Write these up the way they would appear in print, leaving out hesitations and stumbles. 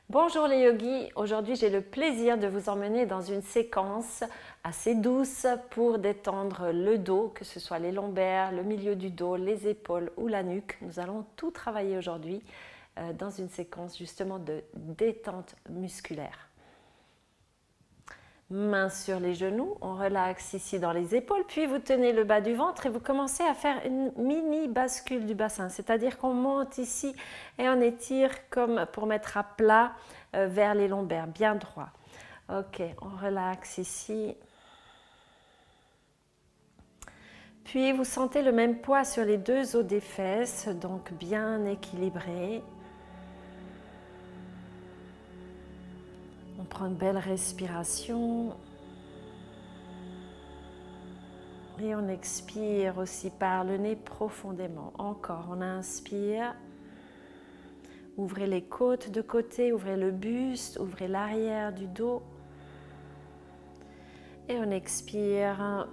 Bonjour les yogis, aujourd'hui j'ai le plaisir de vous emmener dans une séquence assez douce pour détendre le dos, que ce soit les lombaires, le milieu du dos, les épaules ou la nuque. Nous allons tout travailler aujourd'hui dans une séquence justement de détente musculaire. Mains sur les genoux, on relaxe ici dans les épaules, puis vous tenez le bas du ventre et vous commencez à faire une mini bascule du bassin, c'est-à-dire qu'on monte ici et on étire comme pour mettre à plat vers les lombaires, bien droit. Ok, on relaxe ici. Puis vous sentez le même poids sur les deux os des fesses, donc bien équilibré. On prend une belle respiration. Et on expire aussi par le nez profondément. Encore, on inspire. Ouvrez les côtes de côté, ouvrez le buste, ouvrez l'arrière du dos. Et on expire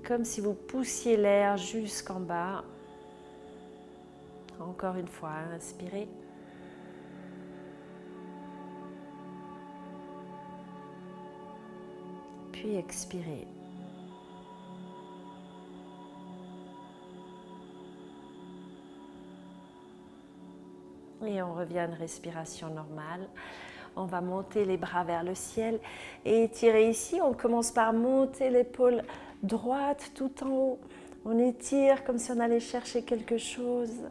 comme si vous poussiez l'air jusqu'en bas. Encore une fois, inspirez. Puis expirez. Et on revient à une respiration normale. On va monter les bras vers le ciel et étirer ici. On commence par monter l'épaule droite tout en haut. On étire comme si on allait chercher quelque chose.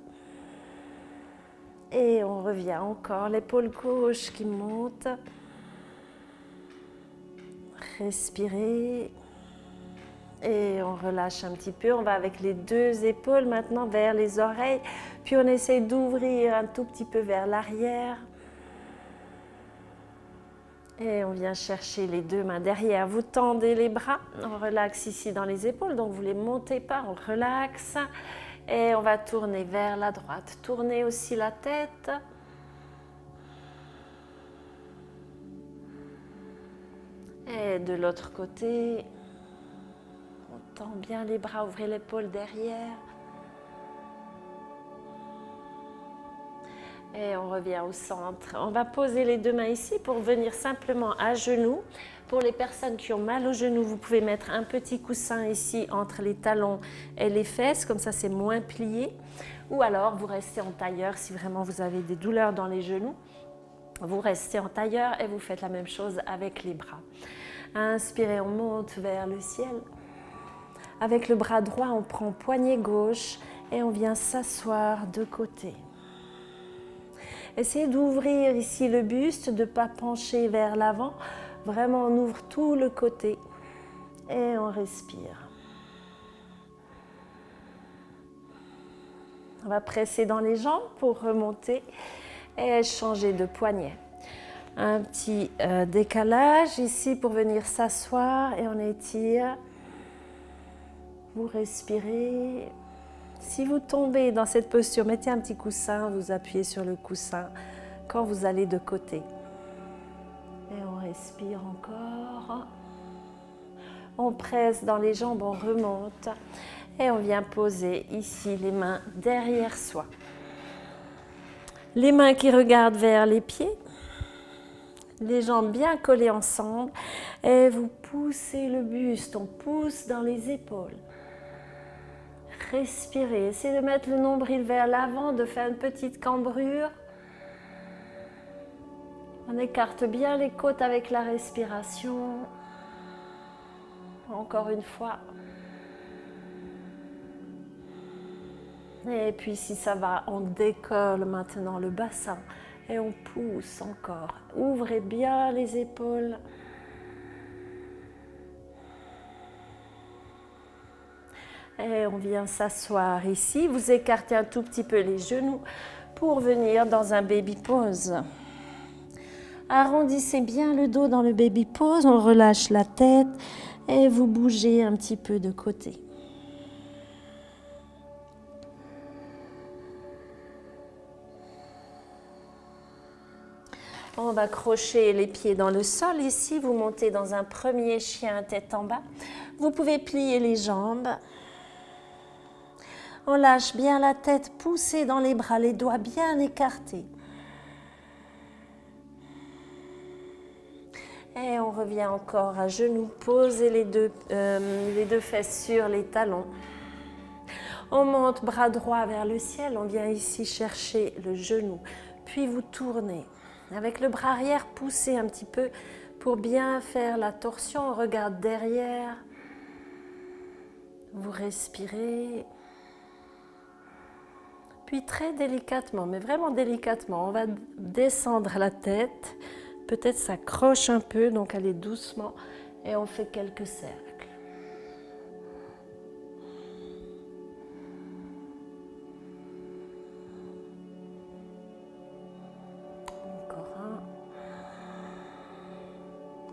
Et on revient encore, l'épaule gauche qui monte. Respirez. Et on relâche un petit peu. On va avec les deux épaules maintenant vers les oreilles. Puis on essaie d'ouvrir un tout petit peu vers l'arrière. Et on vient chercher les deux mains derrière. Vous tendez les bras. On relaxe ici dans les épaules. Donc vous ne les montez pas. On relaxe. Et on va tourner vers la droite. Tournez aussi la tête. Et de l'autre côté, on tend bien les bras, ouvrez l'épaule derrière. Et on revient au centre. On va poser les deux mains ici pour venir simplement à genoux. Pour les personnes qui ont mal aux genoux, vous pouvez mettre un petit coussin ici entre les talons et les fesses, comme ça c'est moins plié. Ou alors vous restez en tailleur si vraiment vous avez des douleurs dans les genoux. Vous restez en tailleur et vous faites la même chose avec les bras. Inspirez, on monte vers le ciel. Avec le bras droit, on prend poignet gauche et on vient s'asseoir de côté. Essayez d'ouvrir ici le buste, de ne pas pencher vers l'avant. Vraiment, on ouvre tout le côté et on respire. On va presser dans les jambes pour remonter et changer de poignet. Un petit décalage ici pour venir s'asseoir et on étire. Vous respirez. Si vous tombez dans cette posture, mettez un petit coussin, vous appuyez sur le coussin quand vous allez de côté. Et on respire encore. On presse dans les jambes, on remonte. Et on vient poser ici les mains derrière soi. Les mains qui regardent vers les pieds. Les jambes bien collées ensemble. Et vous poussez le buste, on pousse dans les épaules. Respirez, essayez de mettre le nombril vers l'avant, de faire une petite cambrure. On écarte bien les côtes avec la respiration. Encore une fois. Et puis si ça va, on décolle maintenant le bassin et on pousse encore. Ouvrez bien les épaules. Et on vient s'asseoir ici. Vous écartez un tout petit peu les genoux pour venir dans un baby pose. Arrondissez bien le dos dans le baby pose. On relâche la tête et vous bougez un petit peu de côté. On va crocher les pieds dans le sol. Ici, vous montez dans un premier chien tête en bas. Vous pouvez plier les jambes. On lâche bien la tête, poussez dans les bras, les doigts bien écartés. Et on revient encore à genoux. Posez les deux fesses sur les talons. On monte bras droit vers le ciel. On vient ici chercher le genou. Puis vous tournez. Avec le bras arrière, poussez un petit peu pour bien faire la torsion. On regarde derrière. Vous respirez. Puis très délicatement, mais vraiment délicatement, on va descendre la tête. Peut-être ça croche un peu, donc allez doucement. Et on fait quelques cercles. Encore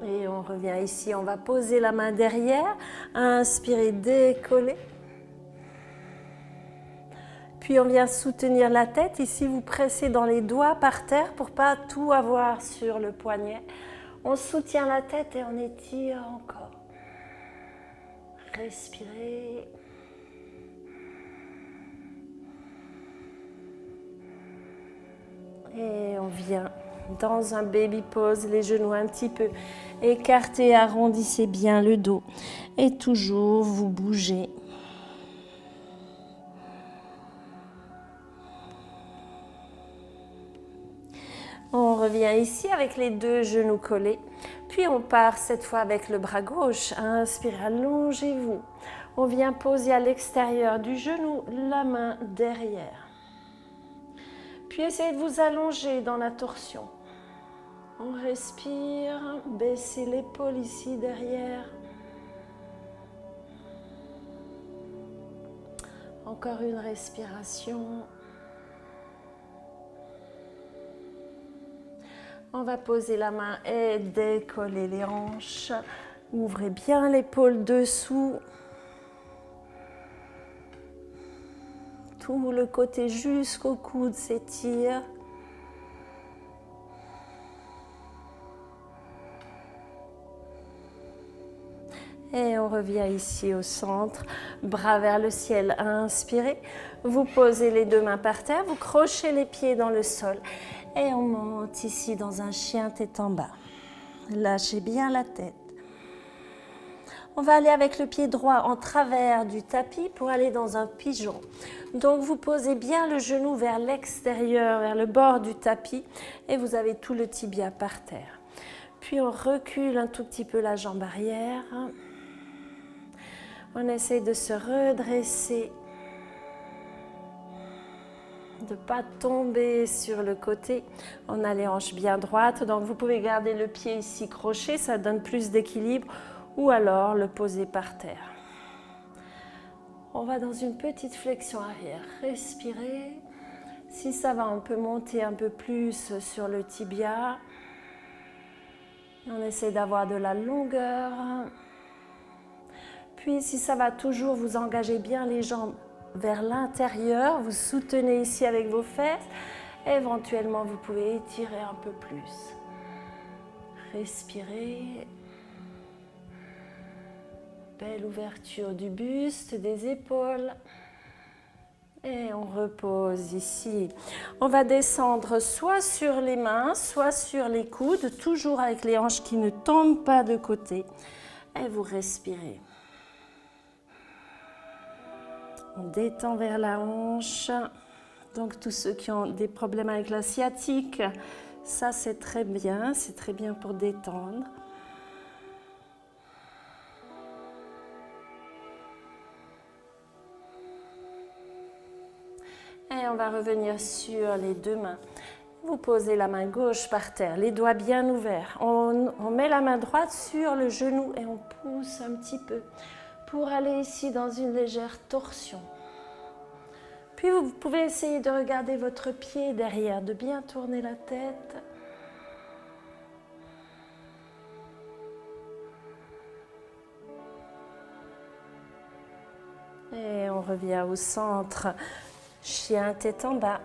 un. Et on revient ici, on va poser la main derrière. Inspirez, décoller. Puis on vient soutenir la tête. Ici, vous pressez dans les doigts par terre pour ne pas tout avoir sur le poignet. On soutient la tête et on étire encore. Respirez. Et on vient dans un baby pose, les genoux un petit peu écartés, arrondissez bien le dos. Et toujours vous bougez. On revient ici avec les deux genoux collés. Puis on part cette fois avec le bras gauche. Inspirez, allongez-vous. On vient poser à l'extérieur du genou la main derrière. Puis essayez de vous allonger dans la torsion. On respire, baissez l'épaule ici derrière. Encore une respiration. On va poser la main et décoller les hanches. Ouvrez bien l'épaule dessous. Tout le côté jusqu'au coude s'étire. Et on revient ici au centre, bras vers le ciel, inspirez. Vous posez les deux mains par terre, vous crochez les pieds dans le sol. Et on monte ici dans un chien tête en bas. Lâchez bien la tête. On va aller avec le pied droit en travers du tapis pour aller dans un pigeon. Donc vous posez bien le genou vers l'extérieur, vers le bord du tapis et vous avez tout le tibia par terre. Puis on recule un tout petit peu la jambe arrière. On essaie de se redresser, de ne pas tomber sur le côté. On a les hanches bien droites, donc vous pouvez garder le pied ici crochet, ça donne plus d'équilibre, ou alors le poser par terre. On va dans une petite flexion arrière. Respirez. Si ça va, on peut monter un peu plus sur le tibia. On essaie d'avoir de la longueur. Puis si ça va toujours, vous engagez bien les jambes vers l'intérieur. Vous soutenez ici avec vos fesses. Éventuellement, vous pouvez étirer un peu plus. Respirez. Belle ouverture du buste, des épaules. Et on repose ici. On va descendre soit sur les mains, soit sur les coudes, toujours avec les hanches qui ne tombent pas de côté. Et vous respirez. On détend vers la hanche. Donc tous ceux qui ont des problèmes avec la sciatique, ça c'est très bien pour détendre. Et on va revenir sur les deux mains. Vous posez la main gauche par terre, les doigts bien ouverts. On met la main droite sur le genou et on pousse un petit peu pour aller ici dans une légère torsion. Puis vous pouvez essayer de regarder votre pied derrière, de bien tourner la tête. Et on revient au centre. Chien tête en bas.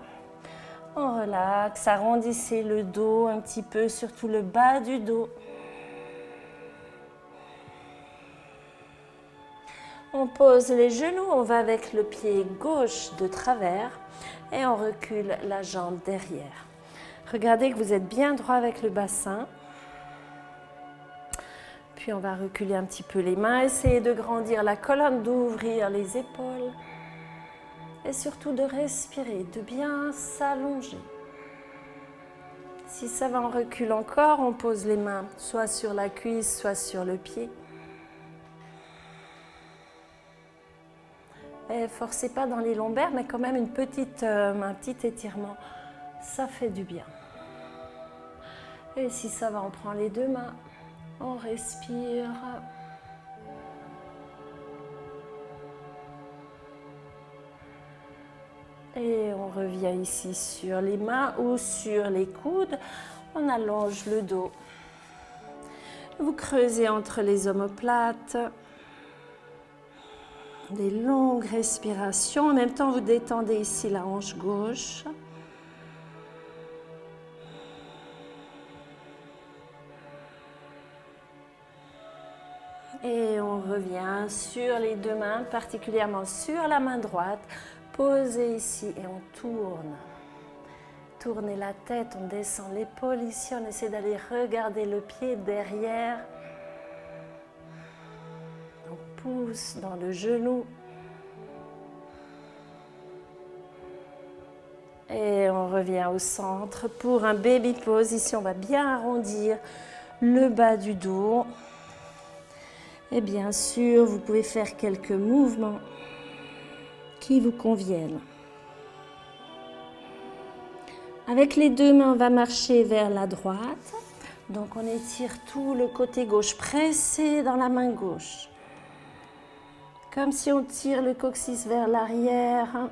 On relaxe, arrondissez le dos un petit peu, surtout le bas du dos. On pose les genoux, on va avec le pied gauche de travers et on recule la jambe derrière. Regardez que vous êtes bien droit avec le bassin. Puis on va reculer un petit peu les mains, essayer de grandir la colonne, d'ouvrir les épaules. Et surtout de respirer, de bien s'allonger. Si ça va, on recule encore, on pose les mains soit sur la cuisse, soit sur le pied. Et forcez pas dans les lombaires, mais quand même un petit étirement, ça fait du bien. Et si ça va, on prend les deux mains, on respire. Et on revient ici sur les mains ou sur les coudes. On allonge le dos. Vous creusez entre les omoplates. Des longues respirations. En même temps, vous détendez ici la hanche gauche. Et on revient sur les deux mains, particulièrement sur la main droite. Posez ici et on tourne. Tournez la tête, on descend l'épaule ici. On essaie d'aller regarder le pied derrière. On pousse dans le genou. Et on revient au centre pour un baby pose. Ici, on va bien arrondir le bas du dos. Et bien sûr, vous pouvez faire quelques mouvements qui vous conviennent. Avec les deux mains, on va marcher vers la droite. Donc, on étire tout le côté gauche, pressé dans la main gauche. Comme si on tire le coccyx vers l'arrière.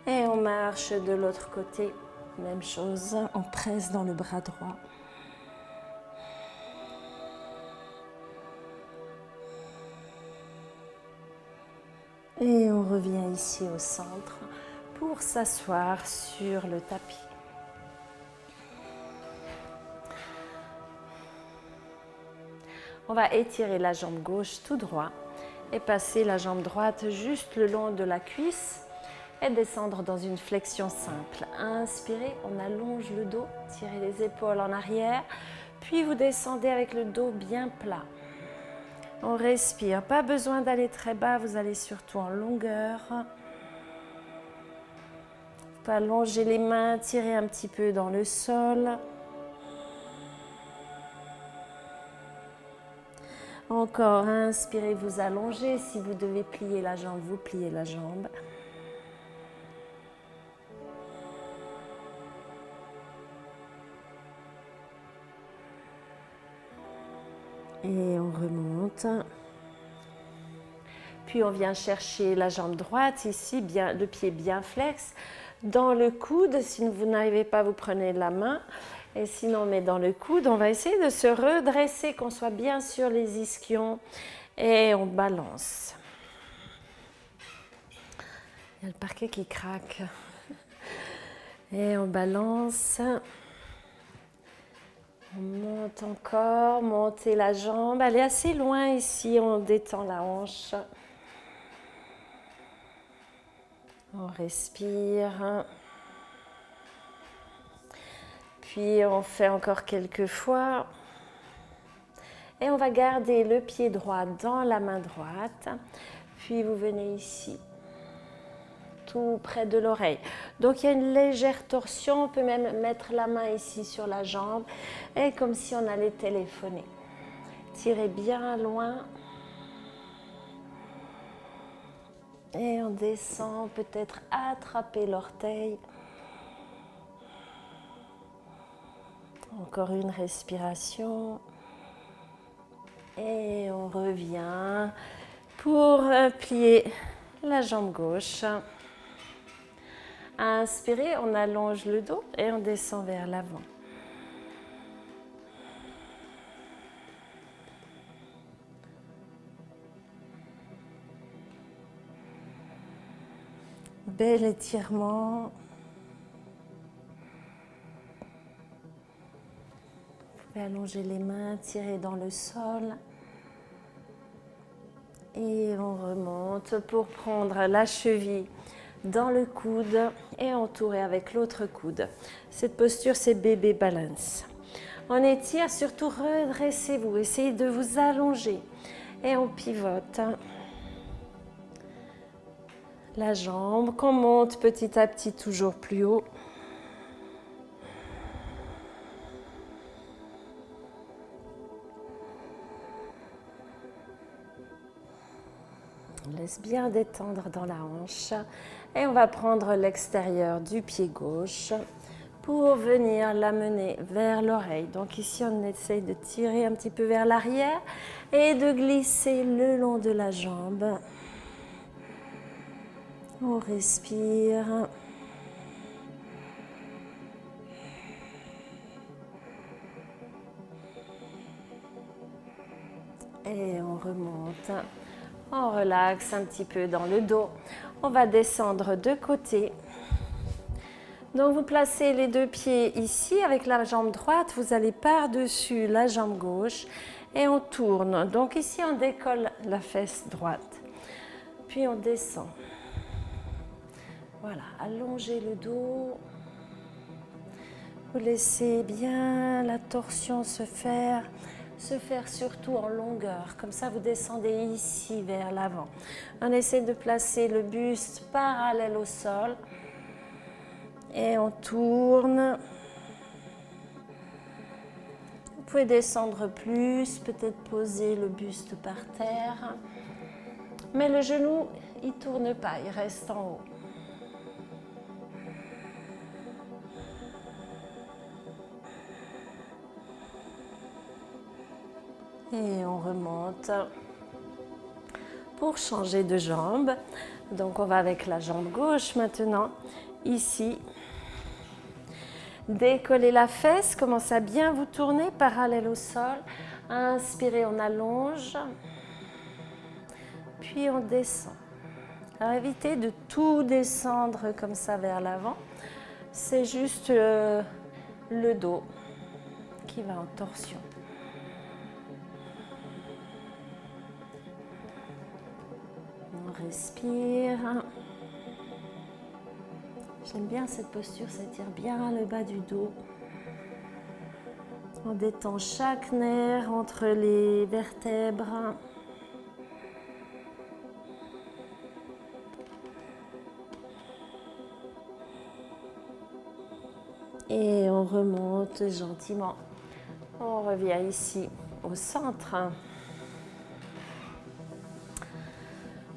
Et on marche de l'autre côté. Même chose, on presse dans le bras droit. Et on revient ici au centre pour s'asseoir sur le tapis. On va étirer la jambe gauche tout droit et passer la jambe droite juste le long de la cuisse et descendre dans une flexion simple. Inspirez, on allonge le dos, tirez les épaules en arrière, puis vous descendez avec le dos bien plat. On respire, pas besoin d'aller très bas, vous allez surtout en longueur. Vous pouvez allonger les mains, tirer un petit peu dans le sol. Encore, inspirez, vous allongez. Si vous devez plier la jambe, vous pliez la jambe. Et on remonte. Puis on vient chercher la jambe droite ici, bien, le pied bien flex. Dans le coude, si vous n'arrivez pas, vous prenez la main. Et sinon, on met dans le coude. On va essayer de se redresser, qu'on soit bien sur les ischions. Et on balance. Il y a le parquet qui craque. Et on balance. On monte encore, montez la jambe, allez assez loin ici, on détend la hanche. On respire. Puis on fait encore quelques fois. Et on va garder le pied droit dans la main droite. Puis vous venez ici, tout près de l'oreille. Donc il y a une légère torsion, on peut même mettre la main ici sur la jambe et comme si on allait téléphoner. Tirez bien loin et on descend, peut-être attraper l'orteil. Encore une respiration et on revient pour plier la jambe gauche. Inspirez, on allonge le dos et on descend vers l'avant. Bel étirement. Vous pouvez allonger les mains, tirer dans le sol. Et on remonte pour prendre la cheville dans le coude et entourer avec l'autre coude. Cette posture, c'est bébé balance. On étire, surtout redressez-vous. Essayez de vous allonger. Et on pivote la jambe, qu'on monte petit à petit toujours plus haut. On laisse bien détendre dans la hanche. Et on va prendre l'extérieur du pied gauche pour venir l'amener vers l'oreille. Donc ici, on essaye de tirer un petit peu vers l'arrière et de glisser le long de la jambe. On respire. Et on remonte. On relaxe un petit peu dans le dos. On va descendre de côté. Donc vous placez les deux pieds ici avec la jambe droite. Vous allez par-dessus la jambe gauche et on tourne. Donc ici, on décolle la fesse droite. Puis on descend. Voilà, allongez le dos. Vous laissez bien la torsion se faire surtout en longueur. Comme ça, vous descendez ici vers l'avant. On essaie de placer le buste parallèle au sol. Et on tourne. Vous pouvez descendre plus, peut-être poser le buste par terre. Mais le genou, il ne tourne pas, il reste en haut. Et on remonte pour changer de jambe. Donc on va avec la jambe gauche maintenant. Ici, décollez la fesse, commencez à bien vous tourner parallèle au sol. Inspirez, on allonge. Puis on descend. Alors évitez de tout descendre comme ça vers l'avant. C'est juste le dos qui va en torsion. On respire. J'aime bien cette posture, ça tire bien le bas du dos. On détend chaque nerf entre les vertèbres. Et on remonte gentiment. On revient ici au centre.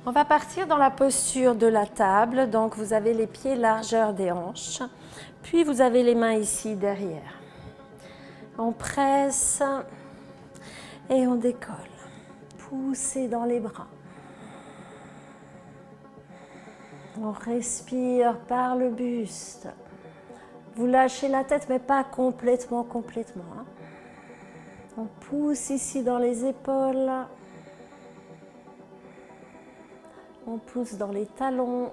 On va partir dans la posture de la table. Donc vous avez les pieds largeur des hanches. Puis vous avez les mains ici derrière. On presse et on décolle. Poussez dans les bras. On respire par le buste. Vous lâchez la tête, mais pas complètement. On pousse ici dans les épaules. On pousse dans les talons.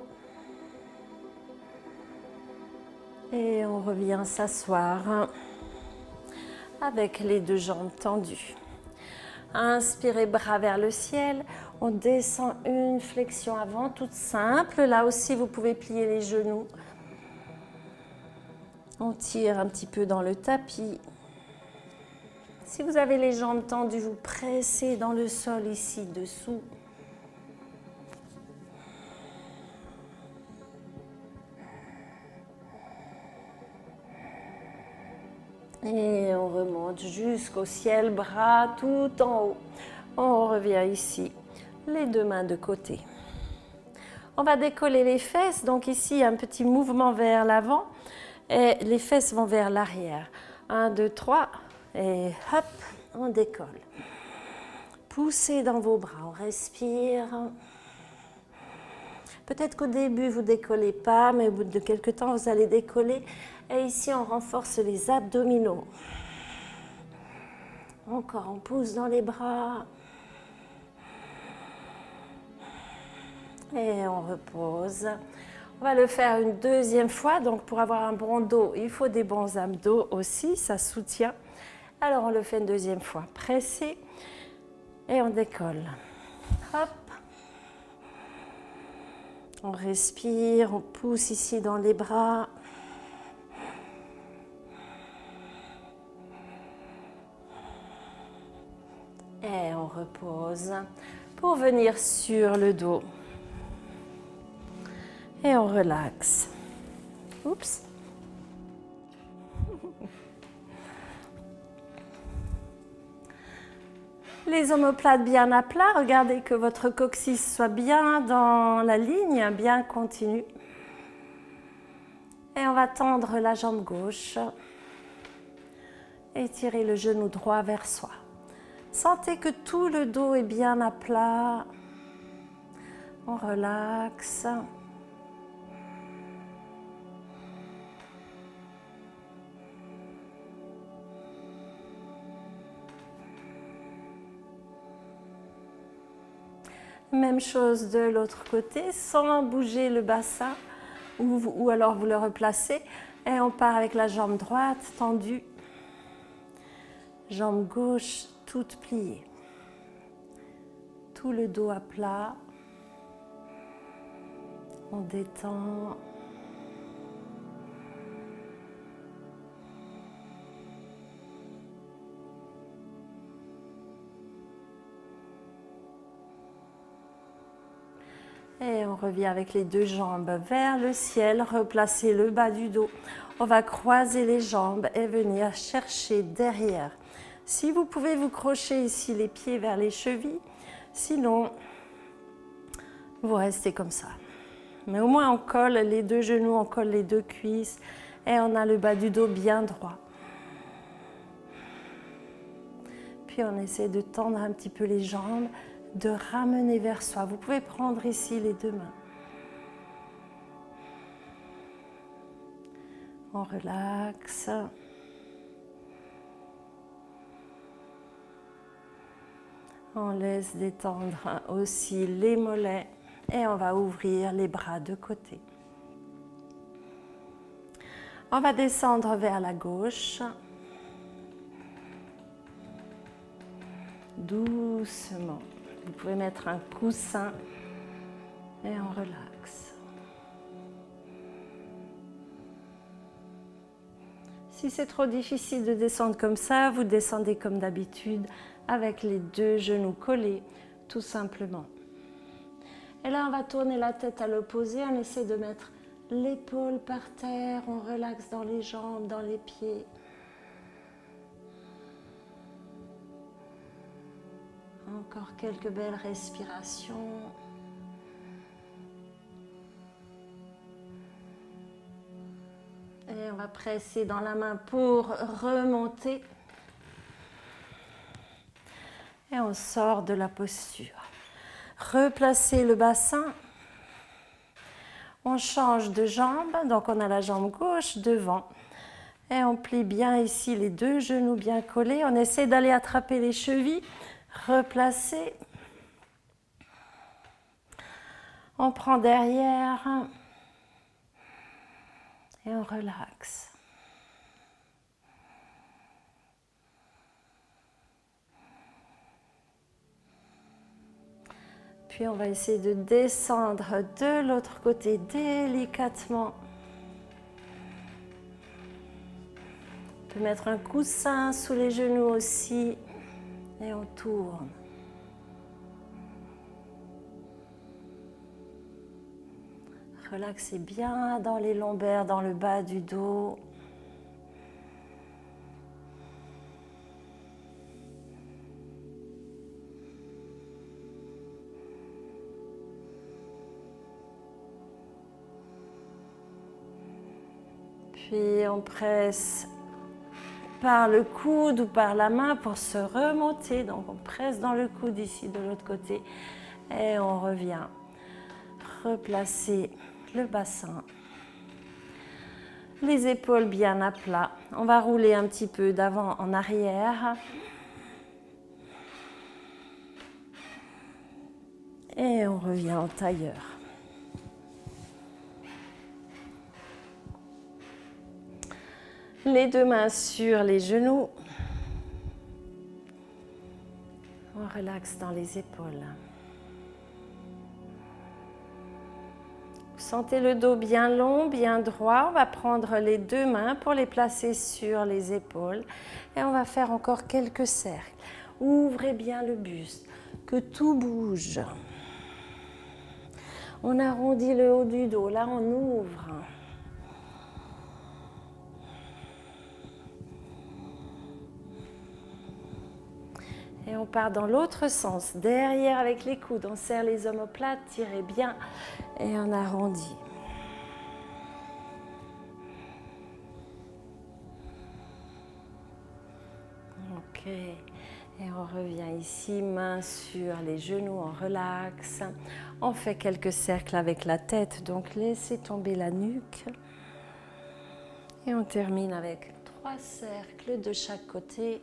Et on revient s'asseoir avec les deux jambes tendues. Inspirez, bras vers le ciel. On descend une flexion avant, toute simple. Là aussi, vous pouvez plier les genoux. On tire un petit peu dans le tapis. Si vous avez les jambes tendues, vous pressez dans le sol ici dessous. Et on remonte jusqu'au ciel, bras tout en haut. On revient ici, les deux mains de côté. On va décoller les fesses, donc ici un petit mouvement vers l'avant et les fesses vont vers l'arrière. 1, 2, 3 et hop, on décolle. Poussez dans vos bras, on respire. Peut-être qu'au début vous ne décollez pas, mais au bout de quelques temps vous allez décoller. Et ici on renforce les abdominaux. Encore, on pousse dans les bras. Et on repose. On va le faire une deuxième fois. Donc pour avoir un bon dos, il faut des bons abdos aussi, ça soutient. Alors on le fait une deuxième fois. Pressez et on décolle. Hop. On respire, on pousse ici dans les bras. repose pour venir sur le dos. Et on relaxe. Oups. Les omoplates bien à plat. Regardez que votre coccyx soit bien dans la ligne, bien continu. Et on va tendre la jambe gauche. Étirer le genou droit vers soi. Sentez que tout le dos est bien à plat. On relaxe. Même chose de l'autre côté, sans bouger le bassin, ou alors vous le replacez. Et on part avec la jambe droite tendue. Jambe gauche toute pliée. Tout le dos à plat. On détend. Et on revient avec les deux jambes vers le ciel, replacer le bas du dos. On va croiser les jambes et venir chercher derrière. Si vous pouvez vous crocher ici les pieds vers les chevilles, sinon vous restez comme ça. Mais au moins on colle les deux genoux, on colle les deux cuisses et on a le bas du dos bien droit. Puis on essaie de tendre un petit peu les jambes, de ramener vers soi. Vous pouvez prendre ici les deux mains. On relaxe. On laisse détendre aussi les mollets et on va ouvrir les bras de côté. On va descendre vers la gauche. Doucement. Vous pouvez mettre un coussin et on relaxe. Si c'est trop difficile de descendre comme ça, vous descendez comme d'habitude avec les deux genoux collés, tout simplement. Et là, on va tourner la tête à l'opposé. On essaie de mettre l'épaule par terre. On relaxe dans les jambes, dans les pieds. Encore quelques belles respirations. Et on va presser dans la main pour remonter. Et on sort de la posture. Replacez le bassin. On change de jambe. Donc on a la jambe gauche devant. Et on plie bien ici les deux genoux bien collés. On essaie d'aller attraper les chevilles. Replacer. On prend derrière. Et on relaxe. Puis on va essayer de descendre de l'autre côté délicatement. On peut mettre un coussin sous les genoux aussi. Et on tourne. Relaxez bien dans les lombaires, dans le bas du dos. Puis on presse par le coude ou par la main pour se remonter. Donc on presse dans le coude ici de l'autre côté et on revient. Replacer le bassin. Les épaules bien à plat. On va rouler un petit peu d'avant en arrière. Et on revient en tailleur. Les deux mains sur les genoux. On relaxe dans les épaules. Vous sentez le dos bien long, bien droit. On va prendre les deux mains pour les placer sur les épaules. Et on va faire encore quelques cercles. Ouvrez bien le buste. que tout bouge. On arrondit le haut du dos, là on ouvre. Et on part dans l'autre sens, derrière avec les coudes, on serre les omoplates, tirez bien et on arrondit. Ok, et on revient ici, main sur les genoux, on relaxe. On fait quelques cercles avec la tête, donc laissez tomber la nuque. Et on termine avec 3 cercles de chaque côté.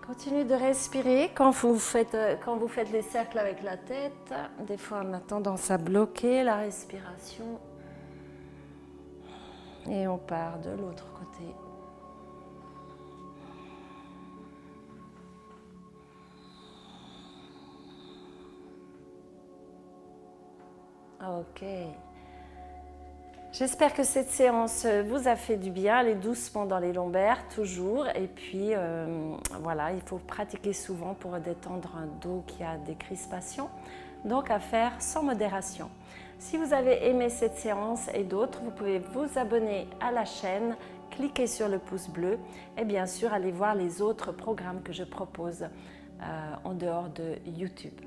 Continuez de respirer quand vous faites les cercles avec la tête. Des fois, on a tendance à bloquer la respiration. Et on part de l'autre côté. Ok. J'espère que cette séance vous a fait du bien. Allez doucement dans les lombaires, toujours. Et puis, voilà, il faut pratiquer souvent pour détendre un dos qui a des crispations. Donc, à faire sans modération. Si vous avez aimé cette séance et d'autres, vous pouvez vous abonner à la chaîne, cliquer sur le pouce bleu et bien sûr, aller voir les autres programmes que je propose en dehors de YouTube.